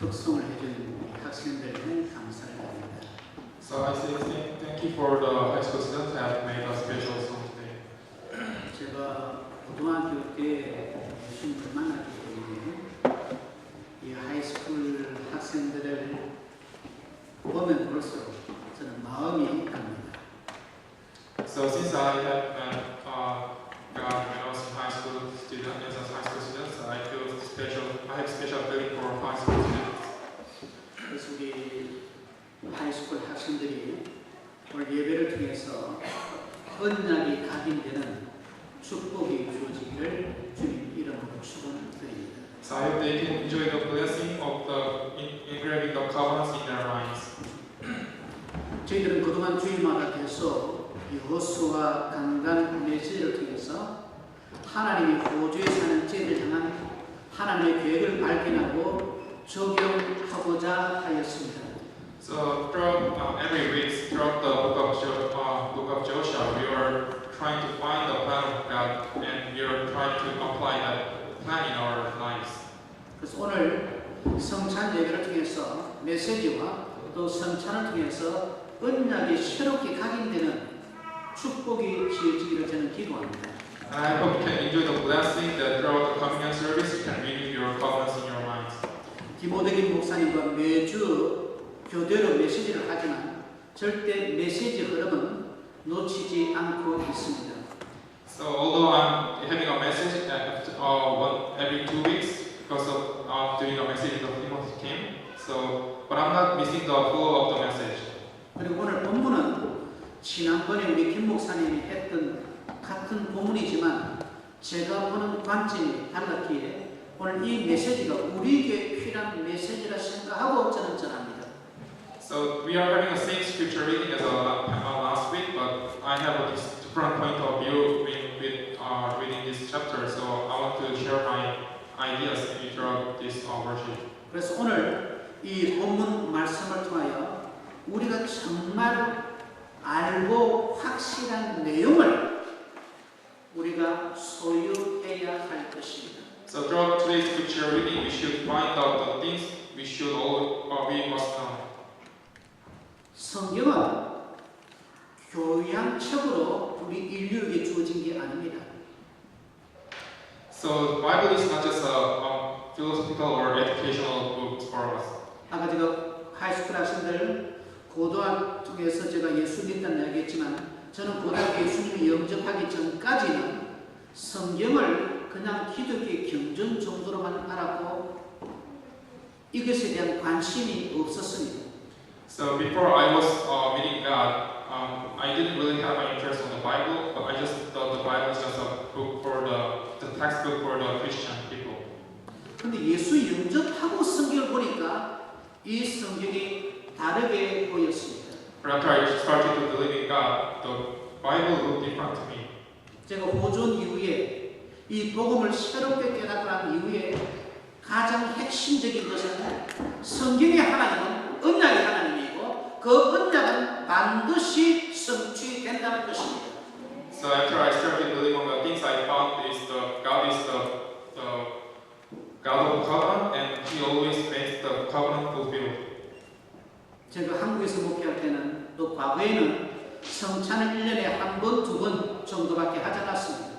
특송을 해준 학생들에게 감사를 드립니다. So I say thank you for the high school students that have made a special song today. 제가 고등학교 때 예수님을 만났기 때문에 이 하이스쿨 학생들을 보면 볼수록 저는 마음이 갑니다. So since I had met God when I was a high school student, as a high school student, I feel special. I have special feeling for high school students. 그래서 우리 하이스쿨 학생들이 오늘 예배를 통해서 언약이 각인되는 축복이 주어지기를 주님 이름으로 축원드립니다. So I hope they can enjoy the blessing of the engraving the covenants in their minds. 저희들은 그동안 주일마다 계속 여호수아 강간 메시지를 통해서 하나님이 호주에 사는 죄를 향한 하나님의 계획을 발견하고 적용하고자 하였습니다. So throughout every week, throughout the book of Joshua, we are trying to find the plan of God, and we are trying to apply that plan in our lives. 그래서 오늘 성찬 예배를 통해서 메시지와 또 성찬을 통해서 언약이 새롭게 각인되는 축복이 지어지기를 저는 기도합니다. I hope you can enjoy the blessing that throughout the communion service you can renew your covenants in your minds. 디모데긴 목사님과 매주 교대로 메시지를 하지만 절대 메시지 흐름은 놓치지 않고 있습니다. So although I'm having a message every 2 weeks because of doing a message of Timothy came, but I'm not missing the flow of the message. 그리고 오늘 본문은 지난번에 우리 김 목사님이 했던 같은 본문이지만 제가 보는 관점이 달랐기에 오늘 이 메시지가 우리에게 필요한 메시지라 생각하고 저는 전합니다. So we are having the same scripture reading as last week, but I have a different point of view with reading this chapter. So I want to share my ideas throughout this worship. 그래서 오늘 이 본문 말씀을 통하여 우리가 정말 알고 확실한 내용을 우리가 소유해야 할 것입니다. So throughout today's scripture reading, we should find out the things we must know. 성경은 교양책으로 우리 인류에게 주어진 게 아닙니다. So the Bible is not just a philosophical or educational book for us. 아까 제가 하이스쿨 학생들 고등학교에서 제가 예수 믿다는 이야기했지만 저는 고등학교 예수님이 영접하기 전까지는 성경을 그냥 기독교의 경전 정도로만 알았고 이것에 대한 관심이 없었습니다. So before I was meeting God, I didn't really have an interest in the Bible, but I just thought the Bible was just a book for the textbook for the Christian people. 근데 예수 영접하고 성경을 보니까 이 성경이 다르게 보였습니다. But after I started to believe in God, the Bible looked different to me. 제가 호전 이후에 이 복음을 새롭게 깨닫고 난 이후에 가장 핵심적인 것은 성경의 하나님은 언약의 하나님이고 그 언약은 반드시 성취된다는 것입니다. So after I started believing on the things I found is God is the God of covenant, and He always makes the covenant fulfilled. 제가 한국에서 목회할 때는 또 과거에는 성찬을 1년에 한 번, 2번 정도밖에 하지 않았습니다.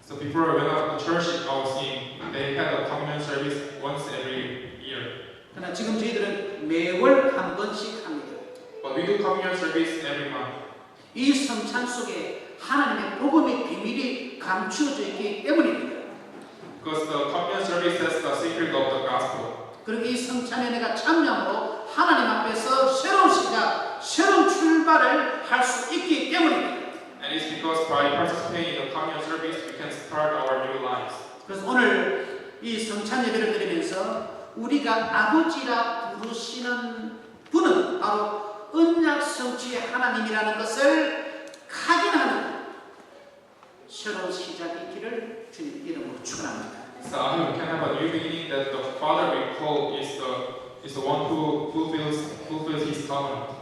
So before when I was in church I was in, they had a communion service once every year. 그러나 지금 저희들은 매월 한 번씩 합니다. But we do communion service every month. 이 성찬 속에 하나님의 복음의 비밀이 감추어져 있기 때문입니다. Because the communion service has the secret of the gospel. 그리고 이 성찬에 내가 참여함으로 하나님 앞에서 새로운 시작, 새로운 출발을 할 수 있기 때문입니다. And it's because by participating in the communion service we can start our new lives. 그래서 오늘 이 성찬 예배를 드리면서 우리가 아버지라 부르시는 분은 바로 언약 성취의 하나님이라는 것을 각인하는 새로운 시작이 있기를 주님 이름으로 축원합니다. So I hope we can have a new beginning that the Father we call is the one who fulfills His covenant.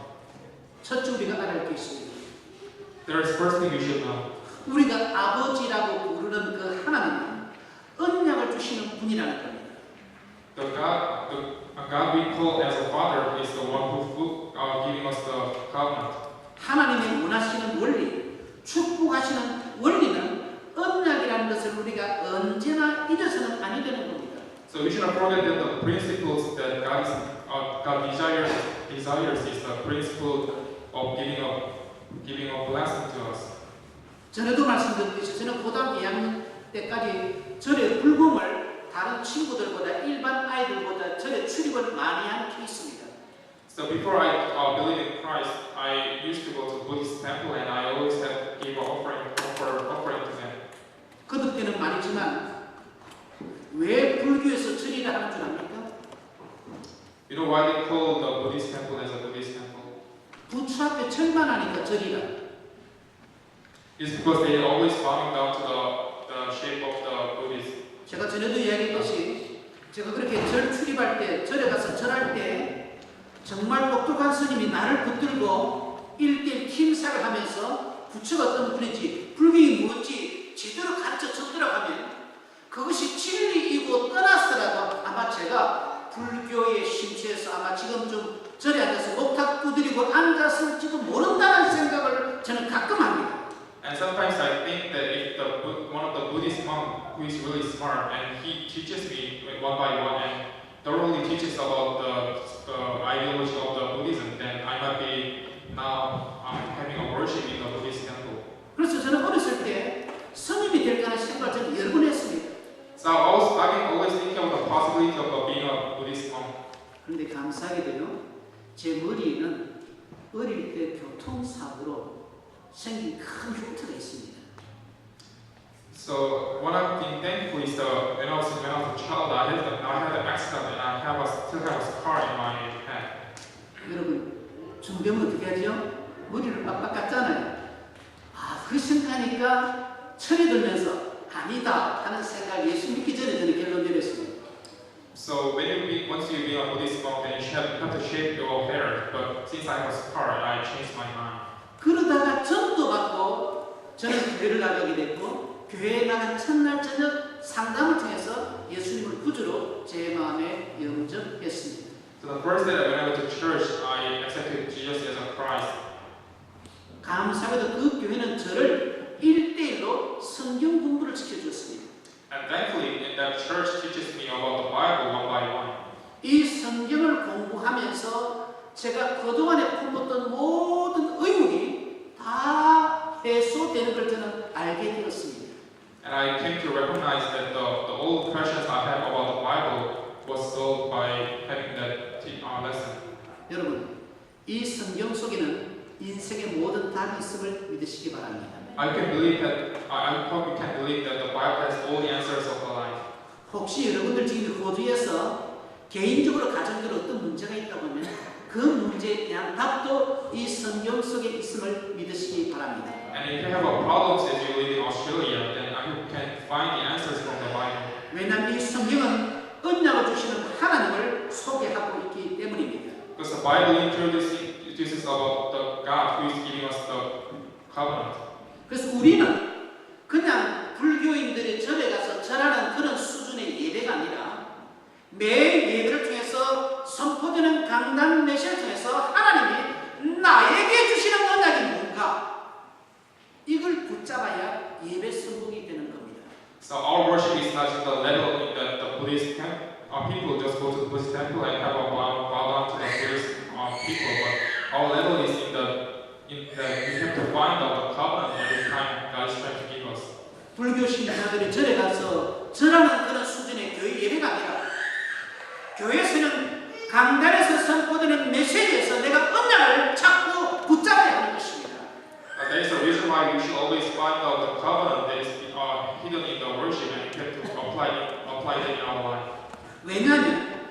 첫째 우리가 알아야 할 게 있습니다. There is first thing we should know. 우리가 아버지라고 부르는 그 하나님은 언약을 주시는 분이라는 겁니다. The God we call as a Father is the one who giving us the covenant. 하나님의 원하시는 원리, 축복하시는 원리는 언약이라는 것을 우리가 언제나 잊어서는 아니 되는 겁니다. So we should not forget that the principles that God desires is the principle of giving a blessing to us. 전에도 말씀드렸듯이 저는 고등학교 2학년 때까지 절의 불금을 다른 친구들보다 일반 아이들보다 절에 출입을 많이 한 케이스입니다. So before I believed in Christ, I used to go to Buddhist temple and I always have give offering to them. 거듭 때는 말이지만 왜 불교에서 절이라 하는 줄 압니까? You know why they call the Buddhist temple as a Buddhist temple? 부처 앞에 절만 하니까 절이라. It's because they always bowing down to the shape of the Buddhist. 제가 전에도 이야기했듯이 제가 그렇게 절 출입할 때 절에 가서 절할 때 정말 똑똑한 스님이 나를 붙들고 1대1 팀사를 하면서 부처가 어떤 분인지 불교이 뭔지 제대로 가르쳐 줬더라고 하면 그것이 진리이고 떠났더라도 아마 제가 불교에 심취해서 아마 지금 좀 절에 앉아서 목탁 두드리고 앉았을지도 모른다는 생각을 저는 가끔 합니다. And sometimes I think that if one of the Buddhist monk who is really smart and he teaches me one by one and thoroughly teaches about the ideology of the Buddhism, then I might be now having a worship in the Buddhist temple. 그래서 저는 어렸을 때 스님이 될까 하는 생각을 저는 여러 번 했습니다. So I've been always thinking of the possibility of being a Buddhist monk. 그런데 감사하게도요, 제 머리에는 어릴 때 교통사고로 생긴 큰 흉터가 있습니다. So what I've been thankful is when I was a child, I had an accident and I still have a scar in my head. 여러분, 중병은 어떻게 하죠? 머리를 빡빡 깎잖아요. 그 생각하니까 철이 들면서 아니다 하는 생각을 예수 믿기 전에 저는 결론 내렸습니다. So once you be a Buddhist monk, then you have to shape your hair. But since I have a scar, I changed my mind. 그러다가 전도 받고 저는 교회를 나가게 됐고 교회에 나간 첫날 저녁 상담을 통해서 예수님을 구주로 제 마음에 영접했습니다. So the first day when I went to church, I accepted Jesus as a Christ. 감사하게도 그 교회는 저를 1대1로 성경 공부를 시켜주었습니다. And thankfully, in that church teaches me about the Bible one by one. 이 성경을 공부하면서 제가 그동안에 품었던 모든 의문이 다 해소되는 걸 저는 알게 되었습니다. And I came to recognize that the old questions I had about the Bible was solved by having that lesson. 여러분, 이 성경 속에는 인생의 모든 답이 있음을 믿으시기 바랍니다. I hope you can believe that the Bible has all the answers of the life. 혹시 여러분들 지금 호주에서 개인적으로 가정적으로 어떤 문제가 있다고 하면 그 문제에 대한 답도 이 성경 속에 있음을 믿으시기 바랍니다. And if you have a problems as you live in Australia, then I hope you can find the answers from the Bible. 왜냐하면 이 성경은 언약을 주시는 하나님을 소개하고 있기 때문입니다. Because the Bible introduces about the God who is giving us the covenant. 그래서 우리는 그냥 불교인들이 절에 가서 절하는 그런 수준의 예배가 아니라 매일 예배를 통해서 선포되는 강단 메시지를 통해서 하나님이 나에게 주시는 언약이 뭔가 이걸 붙잡아야 예배 성공이 되는 겁니다. So our worship is not just the level that the Buddhist people just go to the Buddhist temple and have a bow down to the Buddhist people, but our level is in that we have to find out the covenant every time God is trying to give us. 불교 신자들이 절에 가서 절하는 그런 수준의 교회 예배가 아니라 교회에서는 강단에서 선포되는 메시지에서 내가 언약을 찾고 붙잡아야 하는 것입니다. There is a reason why we should always find out the covenant that is hidden in the worship and we have to apply that in our life. 왜냐하면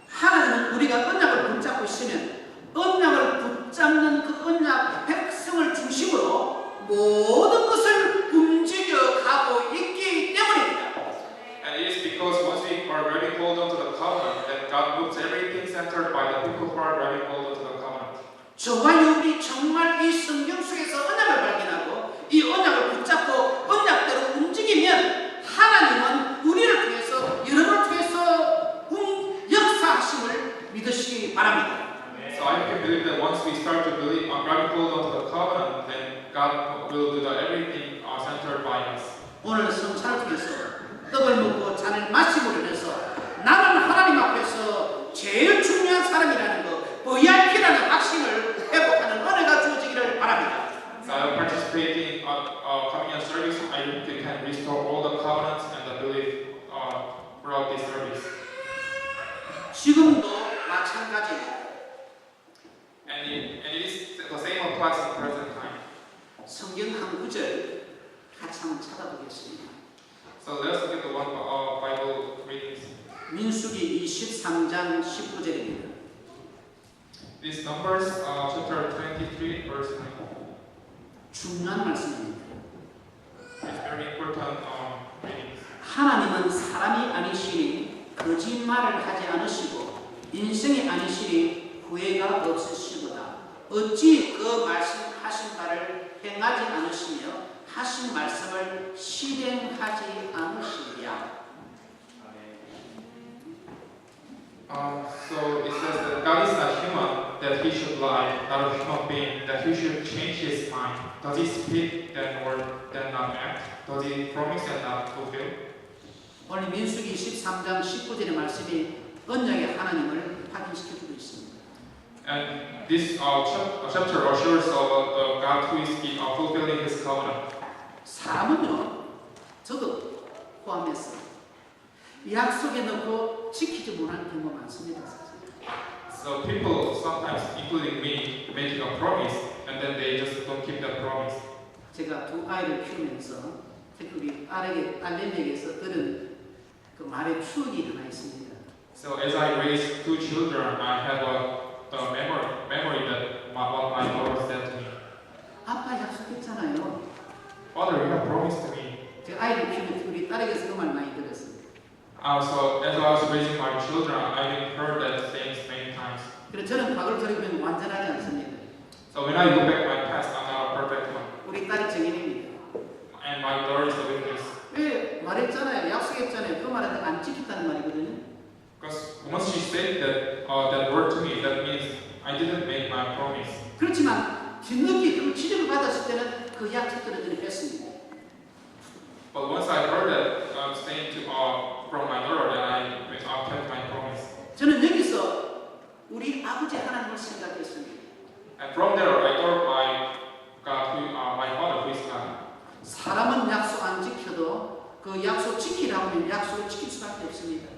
하나님은 우리가 언약을 붙잡고 있으면 언약을 붙잡는 그 언약 백성을 중심으로 모든 것을 움직여 가고 있기 때문입니다. And it is because once we are already hold on to the covenant, that God moves everything centered by the people who are already hold on to the covenant. 저와 여러분이 정말 이 성경 속에서 언약을 발견하고 이 언약을 붙잡고 언약대로 움직이면 하나님은 우리를 통해서 여러분을 통해서 역사하심을 믿으시기 바랍니다. So I can believe that once we start to believe, grab hold onto the covenant, then God will do everything centered by us. 오늘 성찬을 통해서 떡을 먹고 잔을 마심으로 인해서 나는 하나님 앞에서 제일 중요한 사람이라는 것, VIP라는 확신을 회복하는 은혜가 주어지기를 바랍니다. So participating communion service, I hope you can restore all the covenants and the belief throughout this service. 지금도 마찬가지입니다. And it is the same applies in present time. 성경 한 구절 같이 한번 찾아보겠습니다. So let's look at the one Bible readings. 민수기 23장 19절입니다. This Numbers chapter 23 verse 9. 중요한 말씀입니다. It's very important readings. 하나님은 사람이 아니시니 거짓말을 하지 않으시고 인생이 아니시니 후회가 없으시도다. 어찌 그 말씀하신 바를 행하지 않으시며 하신 말씀을 실행하지 않으시랴. So it says that God is not human that he should lie, not a human being that he should change his mind. Does he speak then or then not act? Does he promise and not fulfill? 오늘 민수기 13장 19절의 말씀이 언약의 하나님을 확인시켜주고 있습니다. And this chapter assures of God who is fulfilling his covenant. 사람은요, 저도 포함해서 약속에 넣고 지키지 못하는 경우가 많습니다. So people sometimes, including me, making a promise and then they just don't keep that promise. 제가 두 아이를 키우면서 특히 우리 딸내미에게서 들은 그 말의 추억이 하나 있습니다. So as I raise two children, I have a memory that what my daughter said to me. 아빠 약속했잖아요. Father, you have promised to me. 제가 아이를 키우면서 우리 딸에게서 그 말 많이 들었어요. So as I was raising my children, I've heard that saying many times. 그래서 저는 과거를 돌이키면 완전하지 않습니다. So when I look back my past, I'm not a perfect one. 우리 딸이 증인입니다. And my daughter is a witness. 왜 말했잖아요. 약속했잖아요. 그 말은 안 지켰다는 말이거든요. Because once she said that word to me, that means I didn't make my promise. 그렇지만 뒤늦게 그 지적을 받았을 때는 그 약속들을 저는 했습니다. But once I heard that saying from my daughter, then I kept my promise. 저는 여기서 우리 아버지 하나님을 생각했습니다. And from there, I thought my Father, who is God. 사람은 약속 안 지켜도 그 약속 지키라고 하면 약속을 지킬 수밖에 없습니다.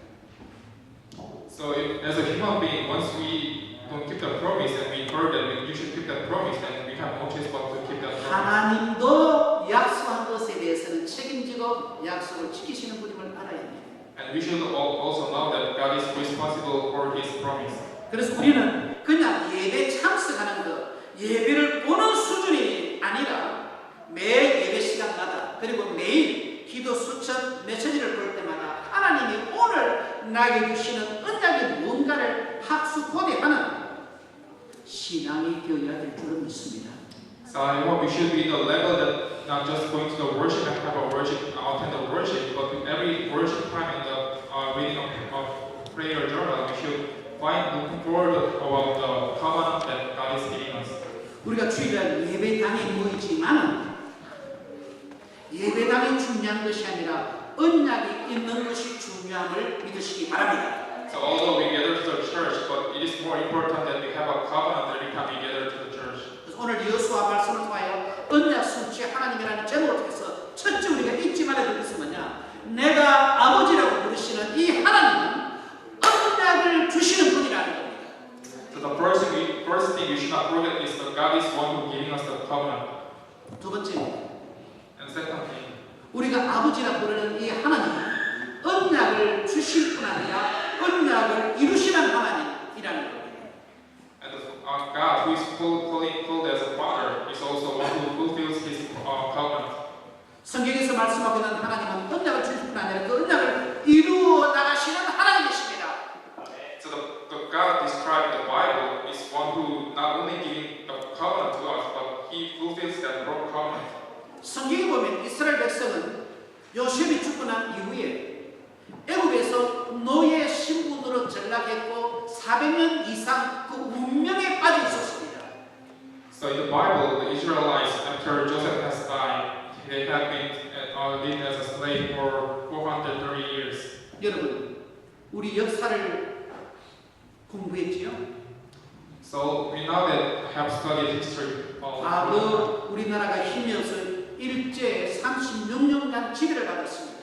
So as a human being, once we don't keep the promise and we heard that you should keep that promise, then we have no choice but to keep that promise. 하나님도 약속한 것에 대해서는 책임지고 약속을 지키시는 분임을 알아야 합니다. And we should also know that God is responsible for His promise. 그래서 우리는 그냥 예배 참석하는 것, 예배를 보는 수준이 아니라 매 예배 시간마다 그리고 매일 기도 수천 메시지를 볼 때마다 하나님이 오늘 나에게 주시는 언약이 뭔가를 학습고대하는 신앙이 되어야 될 줄을 믿습니다. So I hope we should be the level that not just going to the worship and have a worship, attend the worship, but with every worship time in the reading of prayer journal, we should find looking forward about the covenant that God is giving us. 우리가 주일날 예배당에 모이지만은 예배당이 중요한 것이 아니라 언약이 있는 것이 중요함을 믿으시기 바랍니다. So although we gather to the church, but it is more important that we have a covenant every time we gather to the church. 그래서 오늘 여호수아 말씀을 통하여 언약 성취 하나님이라는 제목을 통해서 첫째 우리가 잊지 말아야 될 것은 뭐냐? 내가 아버지라고 부르시는 이 하나님은 언약을 주시는 분이라는 겁니다. So the first thing we should not forget is that God is one who giving us the covenant. 두 번째입니다. And second thing, 우리가 아버지라 부르는 이 하나님은 언약을 주실 뿐 아니라 언약을 이루시는 하나님이라는 겁니다. and God, who is called as a Father, is also one who fulfills His covenant. 성경에서 말씀하고 있는 하나님은 언약을 주실 뿐 아니라 그 언약을 이루어 나가시는 하나님이십니다. So the God described in the Bible is one who not only giving the covenant to us, but He fulfills that covenant. 성경에 보면 이스라엘 백성은 요셉이 죽고 난 이후에 애굽에서 노예 신분으로 이집트로 전락했고 400년 이상 그 운명에 빠져 있었습니다. So in the Bible, the Israelites, after Joseph has died, they have been lived as a slave for 430 years. 여러분, 우리 역사를 공부했지요? So we know that have studied history. 과거 우리나라가 힘이 없어 일제 36년간 지배를 받았습니다.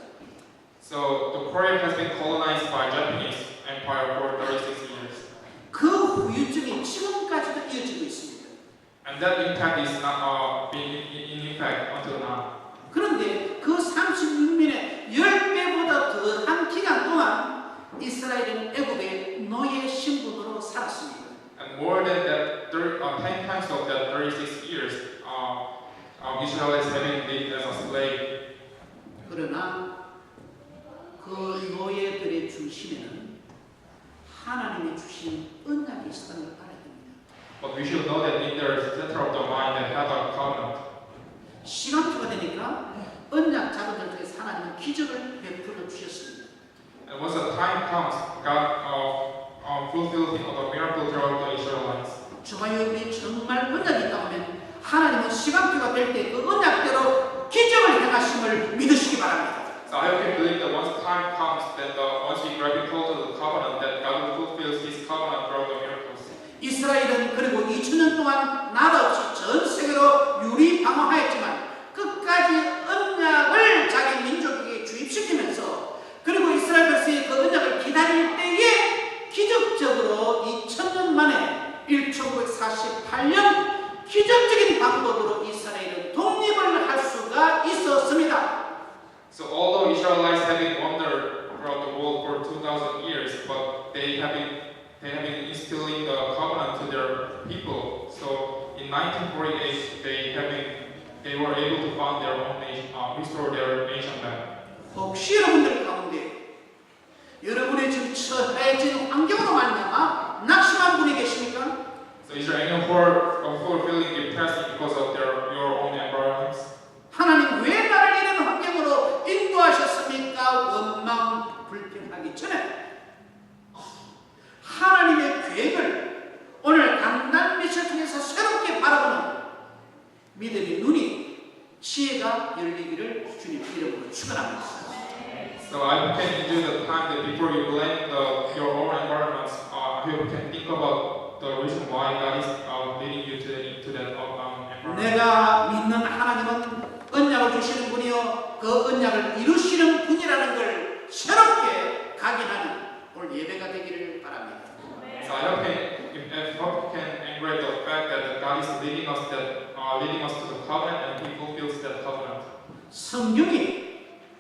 So the Korea has been colonized by Japanese Empire for 36 years. 그 후유증이 지금까지도 이어지고 있습니다. And that impact is not being in effect until now. 그런데 그 36년에 10배보다 더한 기간 동안 이스라엘은 애굽의 노예 신분으로 살았습니다. And more than that, 10 times of that 36 years, Israelites having lived as a slave. 그러나 그 노예들의 중심에는 하나님이 주신 언약이 있었다는 걸 알아야 됩니다. But we should know that in the center of the mind they had a covenant. 시간표가 되니까 언약 자손들 통해서 하나님은 기적을 베풀어 주셨습니다. And once the time comes, God fulfilled the miracle throughout the Israelites. 저와 여러분이 정말 언약이 있다 보면 하나님은 시간표가 될 때 그 언약대로 기적을 행하심을 믿으시기 바랍니다. So I hope you believe that once time comes, that once we grab hold of the covenant, that God will fulfill His covenant throughout the miracles. 이스라엘은 그리고 2000년 동안 나라 없이 전 세계로 유리 방어하였지만 끝까지 언약을 자기 민족에게 주입시키면서 그리고 이스라엘 백성이 그 언약을 기다릴 때에 기적적으로 2000년 만에 1948년 기적적인 방법으로 이스라엘은 독립을 할 수가 있었습니다. So although Israelites have been wandered throughout the world for 2,000 years, but they have been instilling the covenant to their people. So in 1948, they were able to found their own nation, restore their nation back. 혹시 여러분들 가운데 여러분의 지금 처해진 환경으로 말미암아 낙심한 분이 계십니까? So is there anyone who are feeling depressed because of your own environments? 하나님 왜 나를 이런 환경으로 인도하셨습니까? 원망 불평하기 전에 하나님의 계획을 오늘 강단 미션을 통해서 새롭게 바라보는 믿음의 눈이 지혜가 열리기를 주님 이름으로 축원합니다. So I hope you can enjoy the time that before you blame your own environments, I hope you can think about the reason why God is leading you into that environment. 내가 믿는 하나님은 언약을 주시는 분이요 그 언약을 이루시는 분이라는 걸 새롭게 각인하는 오늘 예배가 되기를 바랍니다. So I hope you can engrave the fact that God is leading us to the covenant and He fulfills that covenant. 성경이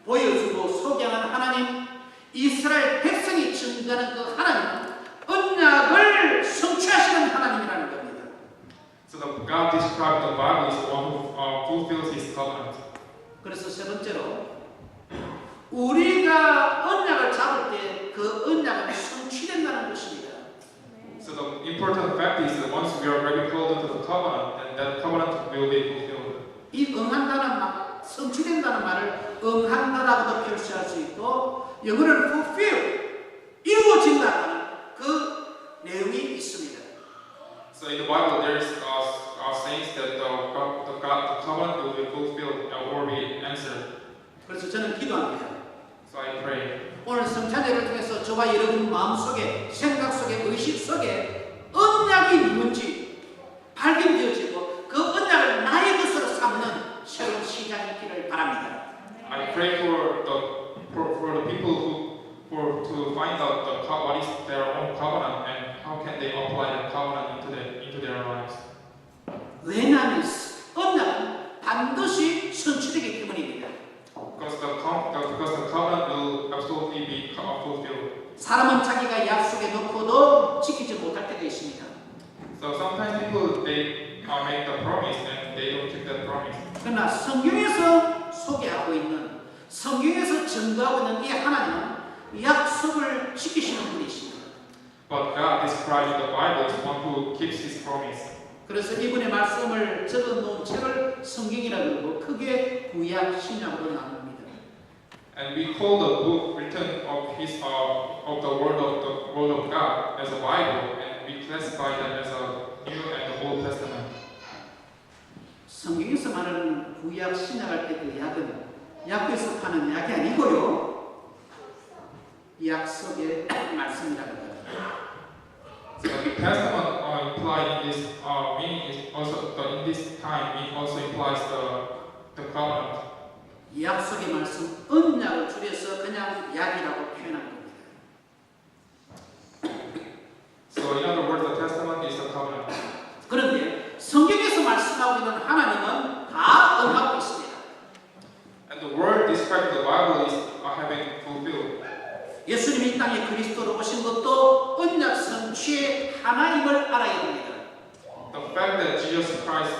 보여주고 소개하는 하나님, 이스라엘 백성이 증거하는 그 하나님은 언약을 성취하시는 하나님이라는 겁니다. So the God described the Bible is the one who fulfills His covenant. 그래서 세 번째로 우리가 언약을 잡을 때 그 언약은 성취된다는 것입니다. So the important fact is that once we are already called into the covenant, then that covenant will be fulfilled. 이 응한다는 말, 성취된다는 말을 응한다라고도 표시할 수 있고 영어로는 fulfill, 이루어진다는 그 내용이 있습니다. So in the Bible, there is sayings that the covenant will be fulfilled or be answered. 그래서 저는 기도합니다. So I pray. 오늘 성찬제를 통해서 저와 여러분 마음속에 생각 속에 의식 속에 언약이 뭔지 발견되어지고 그 언약을 나의 것으로 삼는 새로운 시간이 있기를 바랍니다. I pray for the people to find out what is their own covenant and how can they apply that covenant into their lives. 왜냐하면 언약은 반드시 성취되기 때문입니다. Because the covenant will absolutely be fulfilled. 사람은 자기가 약속해 놓고도 지키지 못할 때가 있습니다. So sometimes people they make the promise and they don't keep that promise. 그러나 성경에서 소개하고 있는 성경에서 증거하고 있는 이 하나님은 약속을 지키시는 분이십니다. But God described in the Bible as one who keeps His promise. 그래서 이분의 말씀을 적어놓은 책을 성경이라 그러고 크게 구약 신약으로 나눕니다. And we call the book written of the word of God as a Bible, and we classify them as a New and the Old Testament. 성경에서 말하는 구약 신약할 때 그 약은 약국에서 파는 약이 아니고요. 약속의 말씀이라는 거예요. So the New Testament implied in this meaning is also in this time it also implies the covenant. 약속의 말씀, 언약을 줄여서 그냥 약이라고 표현한 겁니다. So in other words, the testament is the covenant. 그런데 성경에서 말씀하고 있는 하나님은 다 응하고 있습니다. And the word described in the Bible is having fulfilled. 예수님이 이 땅에 그리스도로 오신 것도 언약 성취의 하나임을 알아야 합니다. The fact that Jesus Christ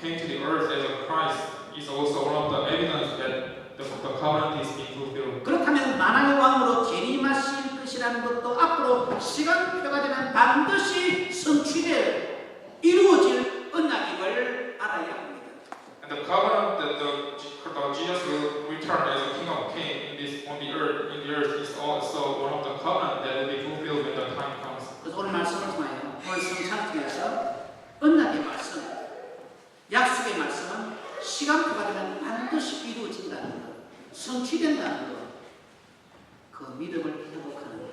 came to the earth as a Christ is also one of the evidence that the covenant is being fulfilled. 그렇다면 만왕의 왕으로 재림하실 것이라는 것도 앞으로 시간표가 되면 반드시 성취될 이루어질 언약임을 알아야 합니다. And the covenant that the Jesus will return as a King of Kings on the earth is also one of the covenant that will be fulfilled when the time comes. 그래서 오늘 말씀을 통하여 오늘 성찬을 통해서 언약의 말씀, 약속의 말씀은 시간표가 되면 반드시 이루어진다는 것, 성취된다는 것, 그 믿음을 회복하는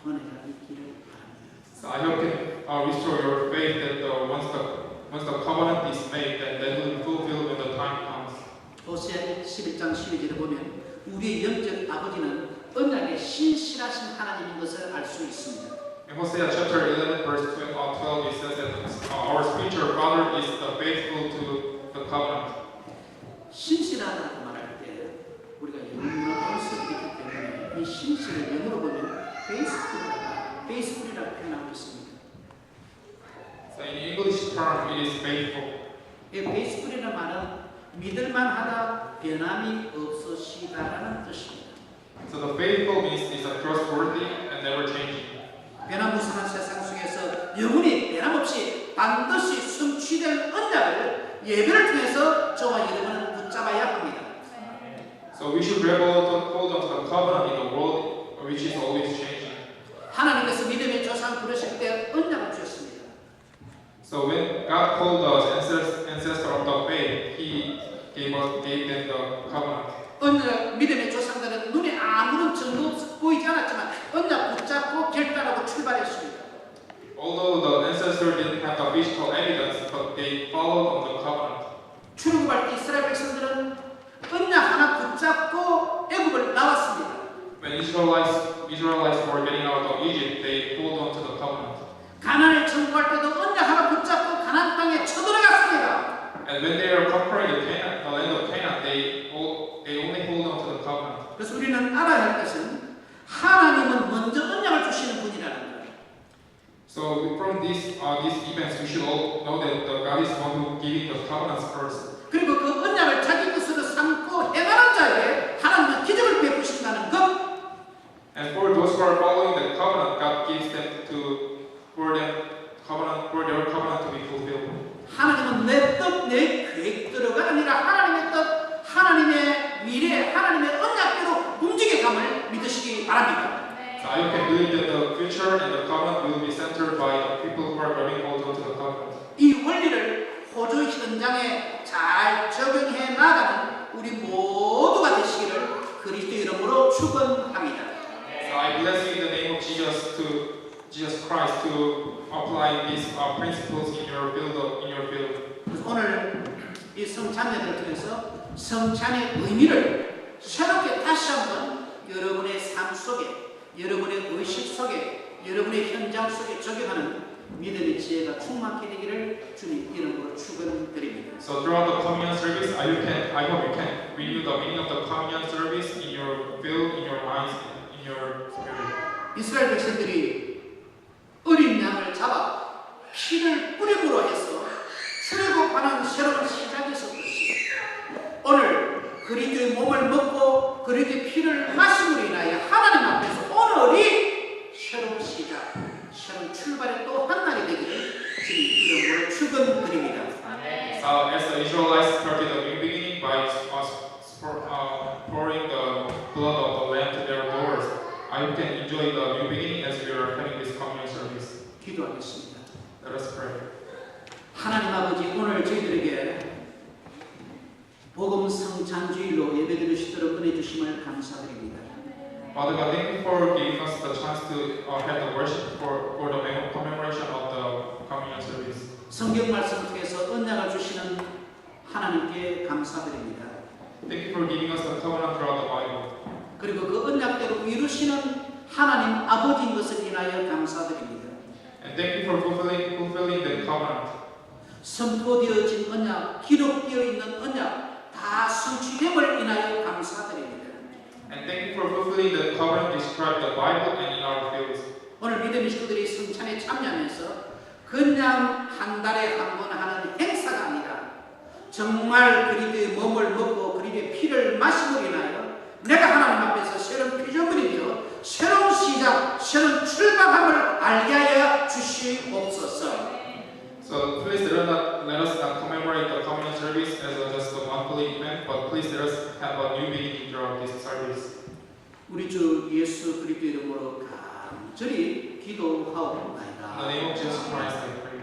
은혜가 있기를 바랍니다. So I hope can restore your faith that once the covenant is made, then that will be fulfilled when the time comes. 호세아 11장 12절에 보면 우리의 영적 아버지는 언약의 신실하신 하나님인 것을 알 수 있습니다. In Hosea chapter 11 verse 12 it says that our spiritual father is faithful to the covenant. 신실하다고 말할 때 우리가 영으로 볼 수 있기 때문에 이 신실을 영어로 보면 faithful이라고 표현하고 있습니다. So in English term, it is faithful. 이 faithful이라는 말은 믿을만하다, 변함이 없으시다라는 뜻입니다. So the faithful means is trustworthy and never changing. 변화무쌍한 세상 속에서 영원히 변함없이 반드시 성취될 언약을 예배를 통해서 저와 여러분은 붙잡아야 합니다. So we should hold on to the covenant in the world which is always changing. 하나님께서 믿음의 조상 부르실 때 언약을 주셨습니다. So when God called us ancestor of the faith, He gave them the covenant. 언약 믿음의 조상들은 눈에 아무런 증거 보이지 않았지만 언약 붙잡고 결단하고 출발했습니다. Although the ancestors didn't have the physical evidence, but they followed on the covenant. 출애굽할 때 이스라엘 백성들은 언약 하나 붙잡고 애굽을 나왔습니다. When Israelites were getting out of Egypt, they hold on to the covenant. 가나안을 정복할 때도 언약 하나 붙잡고 가나안 땅에 쳐들어갔습니다. And when they are conquering the land of Canaan, they only hold on to the covenant. 그래서 우리는 알아야 할 것은 하나님은 먼저 언약을 주시는 분이라는 거예요. So from these events, we should all know that God is the one who giving the covenants first. 그리고 그 언약을 자기 것으로 삼고 행하는 자에게 하나님은 기적을 베푸신다는 것. And for those who are following the covenant, God gives them for their covenant to be fulfilled. 하나님은 내 뜻, 내 계획대로가 아니라 하나님의 뜻, 하나님의 미래, 하나님의 언약대로 움직여감을 믿으시기 바랍니다. So I can believe that the future and the covenant will be centered by the people who are grabbing hold onto the covenant. 이 원리를 호주 현장에 잘 적용해 나가는 우리 모두가 되시기를 그리스도 이름으로 축원합니다. So I bless you in the name of Jesus Christ to apply these principles in your field. 그래서 오늘 이 성찬례를 통해서 성찬의 의미를 새롭게 다시 한번 여러분의 삶 속에, 여러분의 의식 속에, 여러분의 현장 속에 적용하는 믿음의 지혜가 충만케 되기를 주님 이름으로 축원드립니다. So throughout the communion service, I hope you can renew the meaning of the communion service in your field, in your minds, in your spirit. 이스라엘 백성들이 어린 양을 잡아 피를 뿌림으로 해서 출애굽하는 새로운 시작이 있었듯이 오늘 그리스도의 몸을 먹고 그리스도의 피를 마심으로 인하여 하나님 앞에서 오늘이 새로운 시작, 새로운 출발의 또 한 날이 되기를 주님 이름으로 축원드립니다. So as the Israelites started a new beginning by pouring the blood 기도하겠습니다. Let us pray. 하나님 아버지, 오늘 저희들에게 복음 성찬주일로 예배드릴 수 있도록 은혜 주심을 감사드립니다. Father God, thank you for giving us the chance to have the worship for the commemoration of the communion service. 성경 말씀을 통해서 언약을 주시는 하나님께 감사드립니다. Thank you for giving us the covenant throughout the Bible. 그리고 그 언약대로 이루시는 하나님 아버지인 것을 인하여 감사드립니다. And thank you for fulfilling the covenant. 선포되어진 언약, 기록되어 있는 언약 다 성취됨을 인하여 감사드립니다. And thank you for fulfilling the covenant described in the Bible and in our fields. 오늘 믿음의 식구들이 성찬에 참여하면서 그냥 한 달에 한 번 하는 행사가 아니라 정말 그리스도의 몸을 먹고 그리스도의 피를 마심으로 인하여 내가 하나님 앞에서 새로운 피조물이 되어 새로운 시작, 새로운 출발함을 알게 하여 주시옵소서. So please let us not commemorate the communion service as just a monthly event, but please let us have a new beginning throughout this service. 우리 주 예수 그리스도 이름으로 간절히 In the 기도하옵나이다. name of Jesus Christ, I pray.